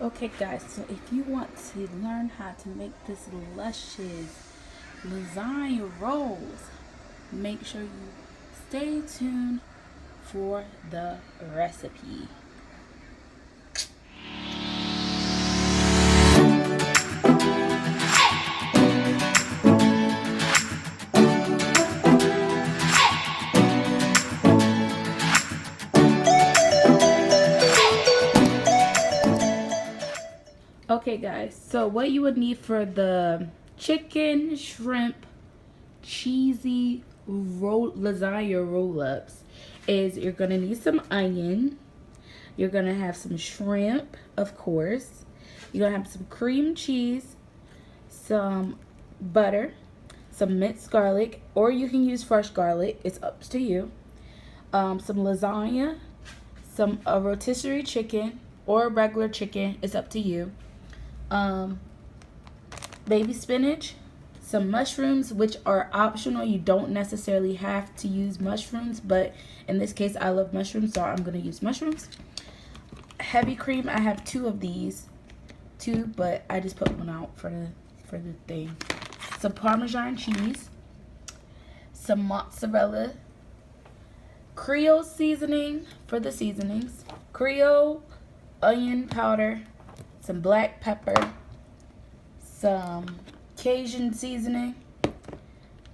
Okay guys, so if you want to learn how to make this luscious lasagna rolls, make sure you stay tuned for the recipe. Okay guys, so what you would need for the chicken, shrimp, cheesy lasagna roll-ups is you're gonna need some onion, you're gonna have some shrimp, of course, you're gonna have some cream cheese, some butter, some minced garlic, or you can use fresh garlic, it's up to you, some lasagna, some rotisserie chicken or regular chicken, it's up to you, um, baby spinach, some mushrooms, which are optional. You don't necessarily have to use mushrooms, but in this case I love mushrooms, so I'm going to use mushrooms. Heavy cream, I have two of these, but I just put one out for the thing. Some Parmesan cheese, some mozzarella, Creole seasoning for the seasonings, Creole onion powder, some black pepper, some Cajun seasoning,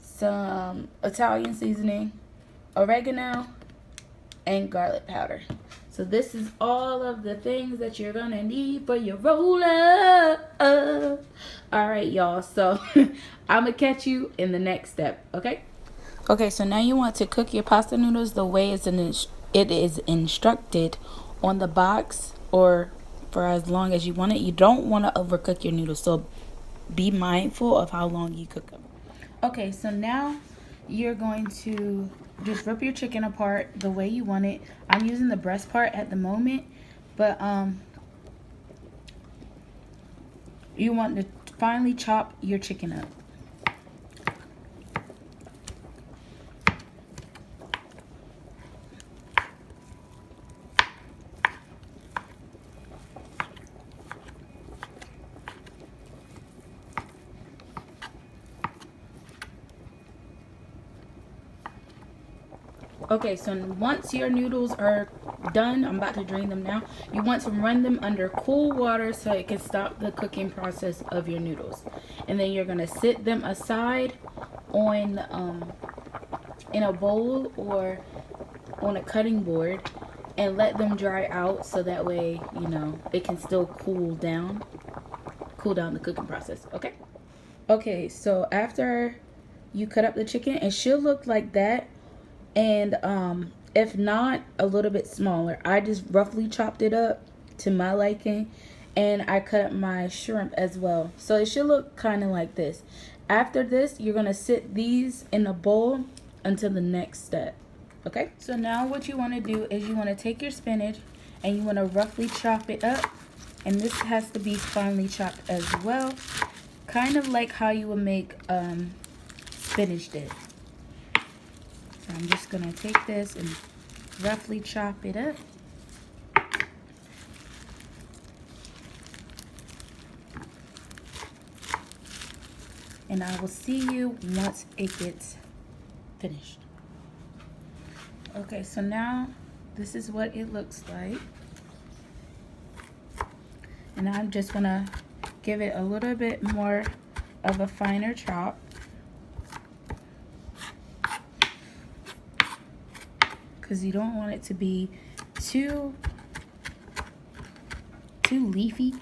some Italian seasoning, oregano, and garlic powder. So this is all of the things that you're gonna need for your roll up. All right, y'all. So I'm gonna catch you in the next step. Okay. Okay. So now you want to cook your pasta noodles the way it is instructed on the box, or for as long as you want it. You don't want to overcook your noodles, so be mindful of how long you cook them. Okay, so now you're going to just rip your chicken apart the way you want it. I'm using the breast part at the moment, but you want to finely chop your chicken up. Okay, so once your noodles are done, I'm about to drain them now. You want to run them under cool water so it can stop the cooking process of your noodles. And then you're gonna sit them aside on in a bowl or on a cutting board and let them dry out, so that way it can still cool down the cooking process. Okay, so after you cut up the chicken, it should look like that. And if not, a little bit smaller. I just roughly chopped it up to my liking, and I cut up my shrimp as well, so it should look kind of like this. After this, you're gonna sit these in a bowl until the next step. Okay, so now what you want to do is you want to take your spinach and you want to roughly chop it up, and this has to be finely chopped as well, kind of like how you would make spinach dip. So I'm just going to take this and roughly chop it up. And I will see you once it gets finished. Okay, so now this is what it looks like. And I'm just going to give it a little bit more of a finer chop. Because you don't want it to be too leafy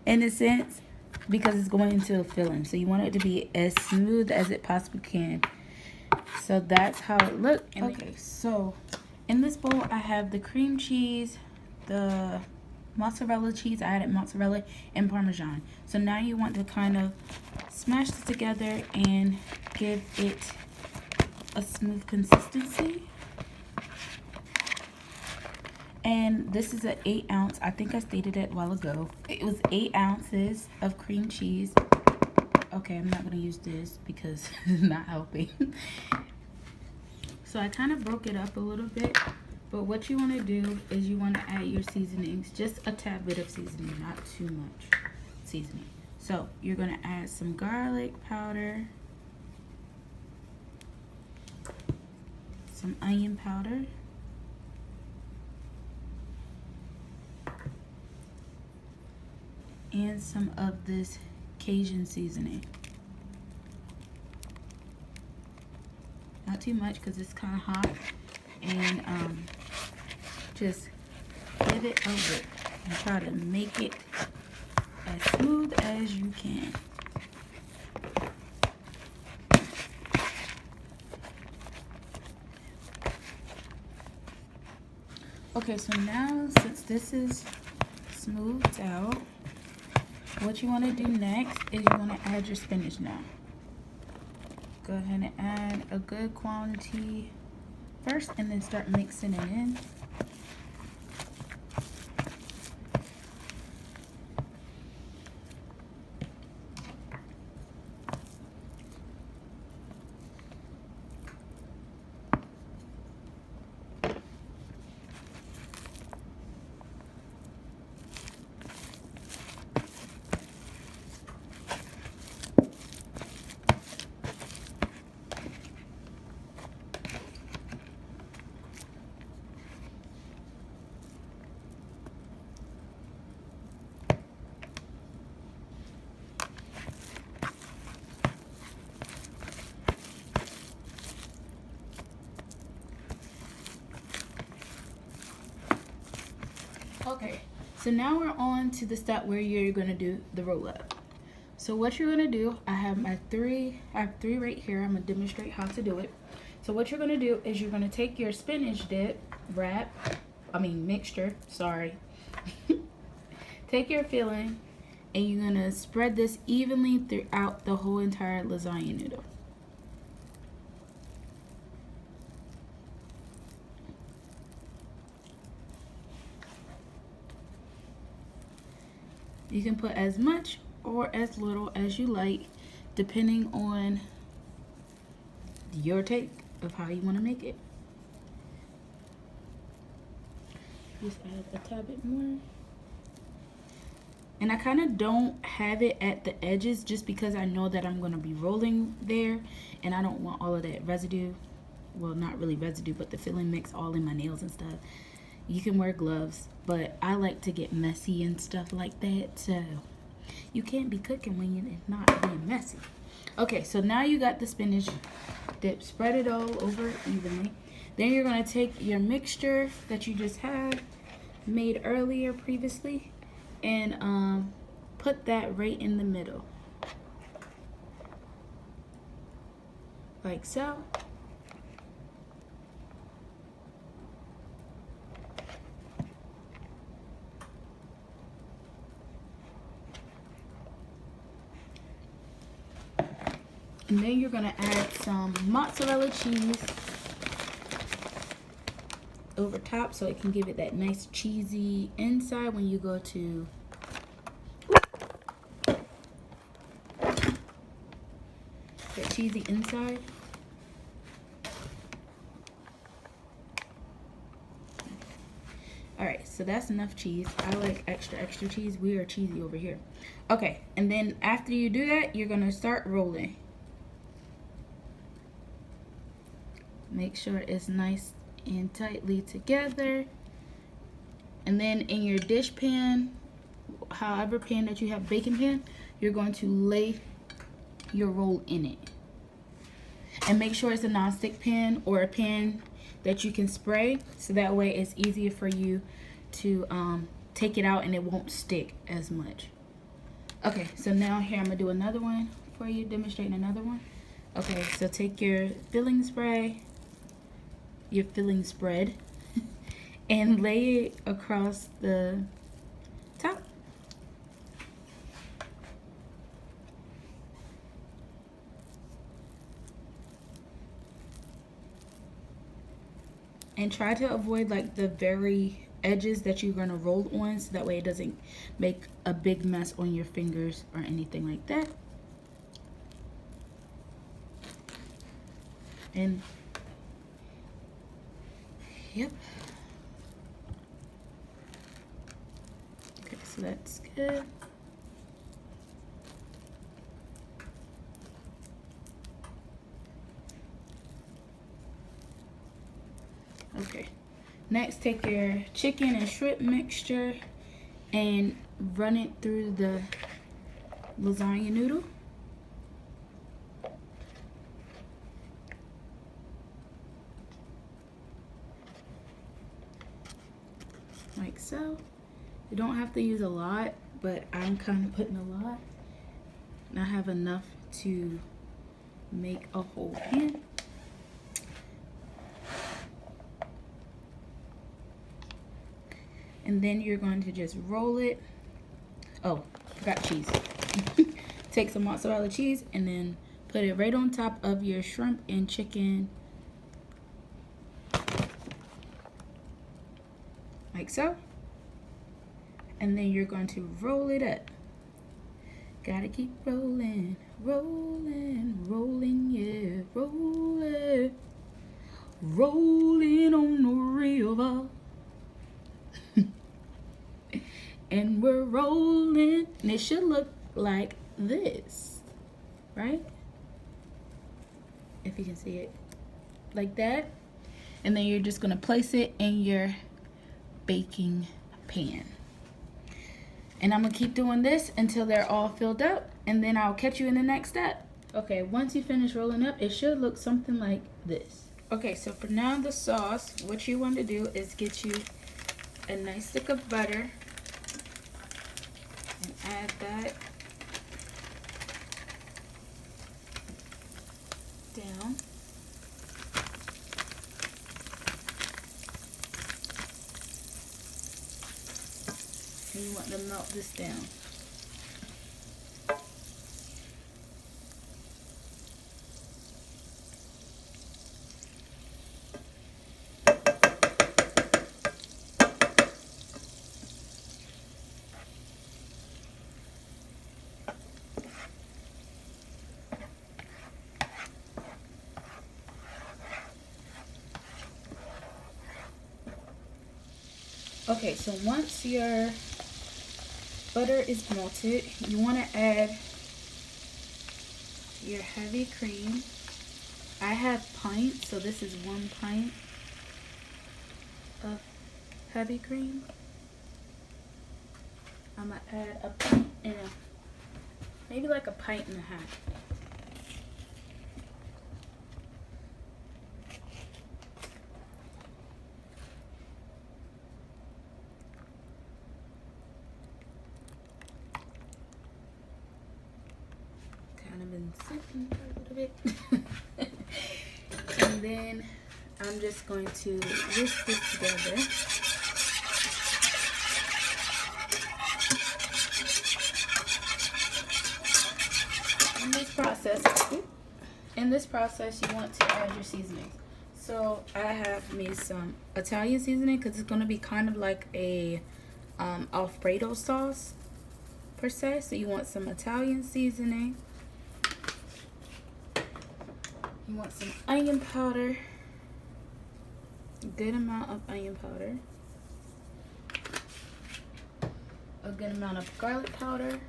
in a sense, because it's going to fill in. So you want it to be as smooth as it possibly can. So that's how it looks. Okay, so in this bowl I have the cream cheese, the mozzarella cheese. I added mozzarella and Parmesan. So now you want to kind of smash this together and give it a smooth consistency. And this is an 8-ounce. I think I stated it a while ago. It was 8 ounces of cream cheese. Okay, I'm not going to use this because it's not helping. So I kind of broke it up a little bit But what you want to do is you want to add your seasonings, just a tad bit of seasoning, not too much seasoning. So you're going to add some garlic powder, some onion powder, and some of this Cajun seasoning. Not too much because it's kind of hot. And just give it a whip and try to make it as smooth as you can. Okay, so now since this is smoothed out, what you want to do next is you want to add your spinach now. Go ahead and add a good quantity first and then start mixing it in. Okay, so now we're on to the step where you're gonna do the roll up. So what you're gonna do, I have three right here. I'm gonna demonstrate how to do it. So what you're gonna do is you're gonna take your spinach dip mixture, sorry. Take your filling and you're gonna spread this evenly throughout the whole entire lasagna noodle. You can put as much or as little as you like, depending on your take of how you want to make it. Just add a tad bit more. And I kind of don't have it at the edges just because I know that I'm going to be rolling there and I don't want all of that residue, well, not really residue, but the filling mix all in my nails and stuff. You can wear gloves, but I like to get messy and stuff like that, so you can't be cooking when you're not being messy. Okay, so now you got the spinach dip, spread it all over evenly. Then you're gonna take your mixture that you just had made earlier previously and put that right in the middle, like so. And then you're gonna add some mozzarella cheese over top so it can give it that nice cheesy inside when you go to that cheesy inside. Alright, so that's enough cheese. I like extra cheese. We are cheesy over here. Okay, and then after you do that, you're gonna start rolling. Make sure it's nice and tightly together. And then in your dish pan, however pan that you have, baking pan, you're going to lay your roll in it. And make sure it's a non-stick pan or a pan that you can spray, so that way it's easier for you to take it out and it won't stick as much. Okay, so now here I'm gonna do another one for you, demonstrating another one. Okay, so take your filling spray, your filling spread, and lay it across the top. And try to avoid like the very edges that you're gonna roll on, so that way it doesn't make a big mess on your fingers or anything like that. And yep, So that's good. Okay, next take your chicken and shrimp mixture and run it through the lasagna noodle. Like so. You don't have to use a lot, but I'm kind of putting a lot. And I have enough to make a whole pan. And then you're going to just roll it. Oh, forgot cheese. Take some mozzarella cheese and then put it right on top of your shrimp and chicken. Like so. And then you're going to roll it up. Gotta keep rolling, rolling, rolling, yeah, rolling. Rolling on the river. And we're rolling, and it should look like this, right? If you can see it like that. And then you're just gonna place it in your baking pan. And I'm gonna keep doing this until they're all filled up, and then I'll catch you in the next step. Okay, once you finish rolling up, it should look something like this. Okay, so for now the sauce, what you want to do is get you a nice stick of butter. And add that down. And you want to melt this down. Okay, so once your butter is melted, you want to add your heavy cream. I have pints, so this is 1 pint of heavy cream. I'm going to add a pint and maybe like a pint and a half. Been sitting for a little bit. And then I'm just going to whisk this together. In this process you want to add your seasonings. So I have made some Italian seasoning because it's going to be kind of like a Alfredo sauce per se. So you want some Italian seasoning. You want some onion powder, a good amount of onion powder, a good amount of garlic powder,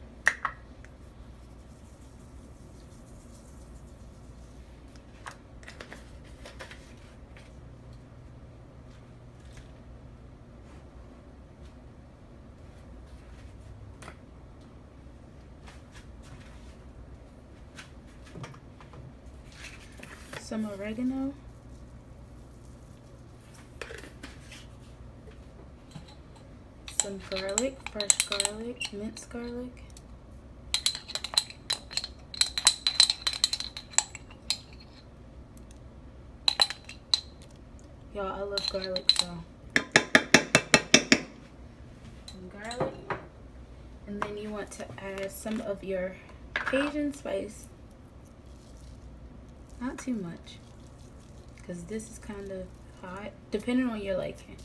some oregano, some garlic, fresh garlic, minced garlic, y'all, I love garlic, so some garlic, and then you want to add some of your Cajun spice. Not too much, because this is kind of hot, depending on your liking.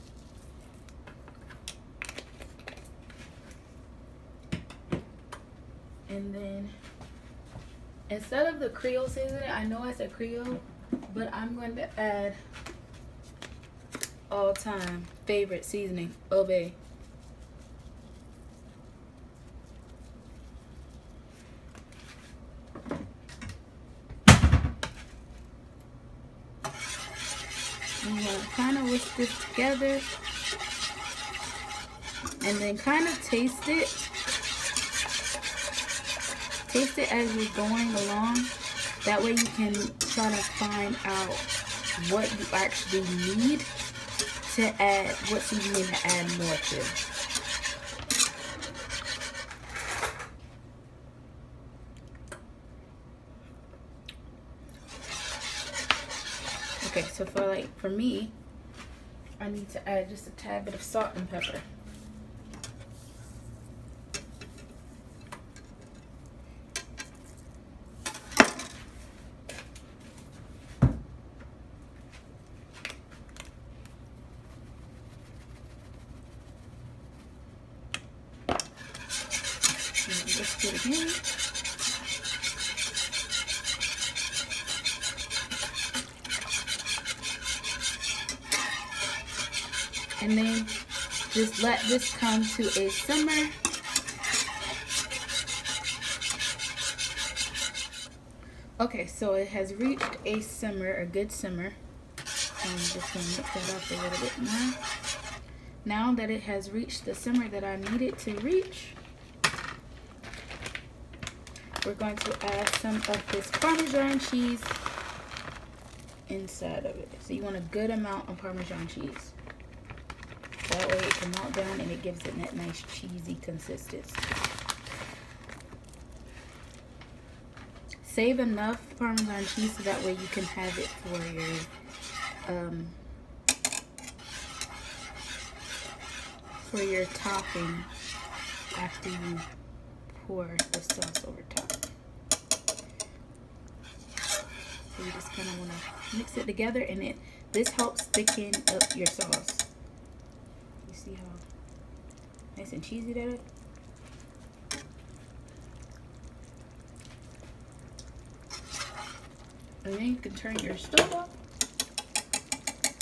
And then, instead of the Creole seasoning, I know I said Creole, but I'm going to add all-time favorite seasoning, Obey. whisk this together. And then kind of taste it. Taste it as you're going along. That way you can try to find out what you actually need to add, what seasoning to add more to. Okay, so for me, I need to add just a tad bit of salt and pepper. Just do it again. And then just let this come to a simmer. Okay, so it has reached a simmer, a good simmer. I'm just going to mix that up a little bit more. Now that it has reached the simmer that I need it to reach, we're going to add some of this Parmesan cheese inside of it. So you want a good amount of Parmesan cheese. That way it can melt down and it gives it that nice cheesy consistency. Save enough Parmesan cheese so that way you can have it for your topping after you pour the sauce over top. So you just kind of want to mix it together, and this helps thicken up your sauce. You see how nice and cheesy that is? And then you can turn your stove off,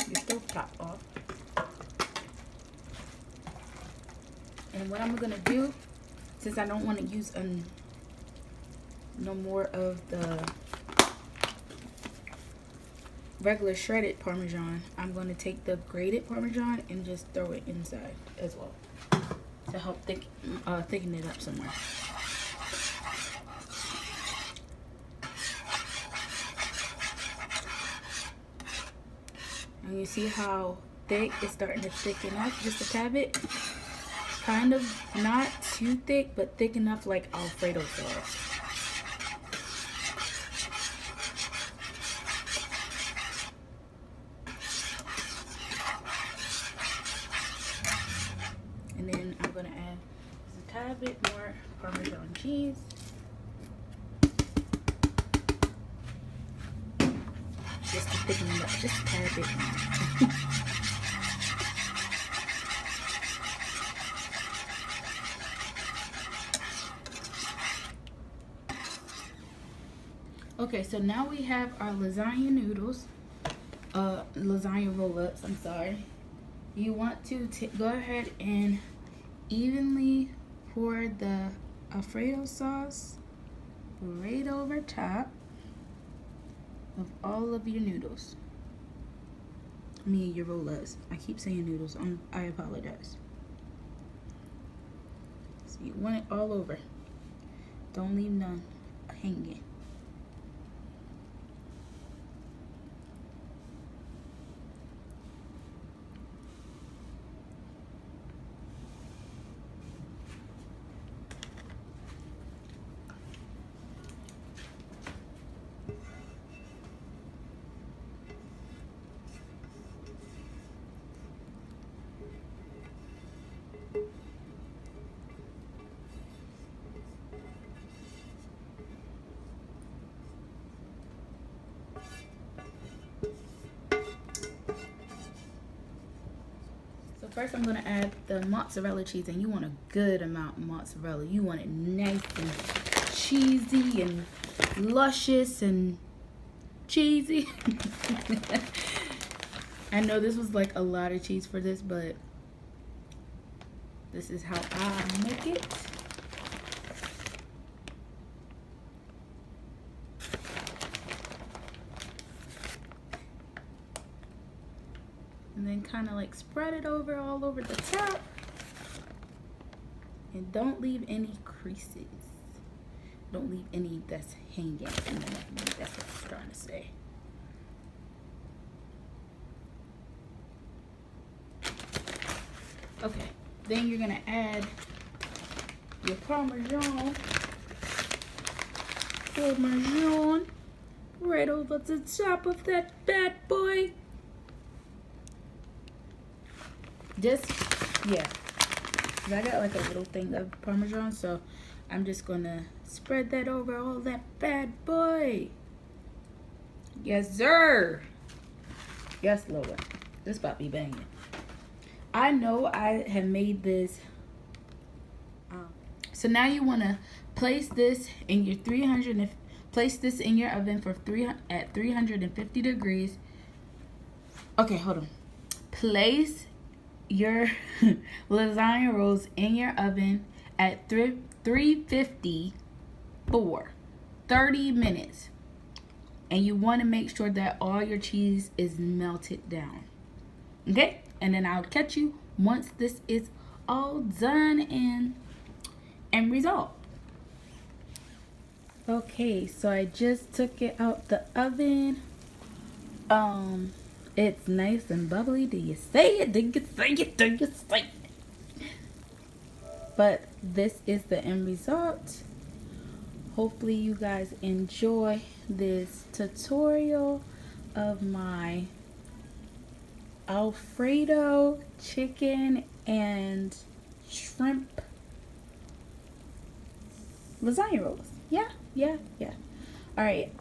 your stove top off. And what I'm gonna do, since I don't want to use no more of the regular shredded Parmesan, I'm going to take the grated Parmesan and just throw it inside as well to help thicken it up some more. And you see how thick it's starting to thicken up just a tad bit. Kind of not too thick, but thick enough like Alfredo sauce. And then I'm gonna add just a tad bit more Parmesan cheese. Just to thicken it up just a tad bit more. Okay, so now we have our lasagna noodles, lasagna roll-ups, I'm sorry. You want to go ahead and evenly pour the Alfredo sauce right over top of all of your noodles. I mean your roll-ups. I keep saying noodles, I apologize. So you want it all over. Don't leave none hanging. First, I'm going to add the mozzarella cheese, and you want a good amount of mozzarella. You want it nice and cheesy and luscious and cheesy. I know this was like a lot of cheese for this, but this is how I make it. And then then kind of like spread it over all over the top. And don't leave any creases. Don't leave any that's hanging in the neck. That's what I was trying to say. Okay, then you're gonna add your Parmesan right over the top of that bad boy. Just, yeah. I got like a little thing of Parmesan, so I'm just gonna spread that over all that bad boy. Yes, sir. Yes, Lord. This about to be banging. I know I have made this. So now you want to place this in your place this in your oven for 350 degrees. Okay, hold on. Place your lasagna rolls in your oven at 350 for 30 minutes. And you want to make sure that all your cheese is melted down. Okay? And then I'll catch you once this is all done and resolved. Okay, so I just took it out the oven. It's nice and bubbly. Do you say it? Do you say it? Do you say it? But this is the end result. Hopefully you guys enjoy this tutorial of my Alfredo chicken and shrimp lasagna rolls. Yeah. All right,